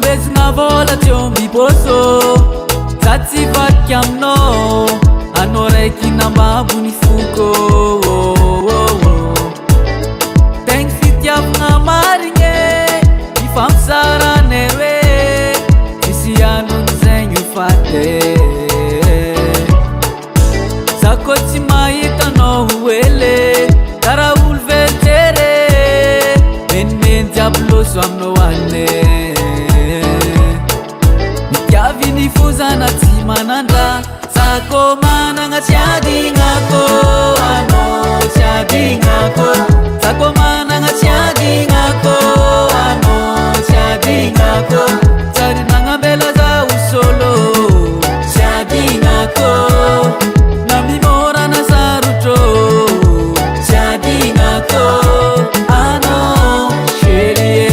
ambezina vola tiomby poso za tsy vaky aminao anao raiky nambabony foko tegny fitiavagna marigny ifampizaranay hoe misy anony zegny faty za koa tsy mahitanao ele karaha olo velitsere menimeny jiaby loso aminao ane mitiavy ny fozana tsy manandra za koa managna tsy adignako anao tsy adignako za koa managna tsy adignako anao tsy adignako tsary nagnambela za ho solo tsy adignako na mimorana sarotro tsy adignako anao chérie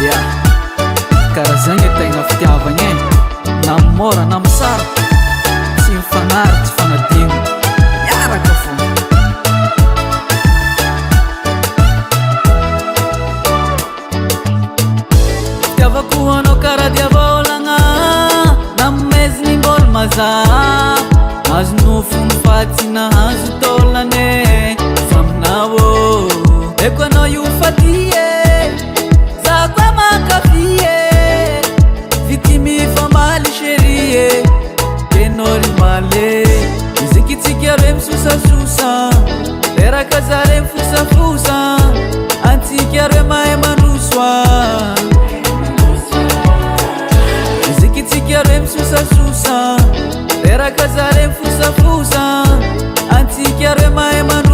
yeah. Karaha zagny tegna fitiavagna na mora na misara tsy mifagnary tsy fagnadigno miaraka fo fitiavako anao karaha diavolagna nameziny mbola mazava azo nofony fa tsy nahazo taolane saminao eko anao io fatie za koa mankafie vitimy fambaly chérie enao ry male izikitsika re misosasosa leraka za re mifosafosa antsika re mahay mandrosoa izikitsika re misosasosa leraka za re mifosafosa antsika re mahay mandrosoa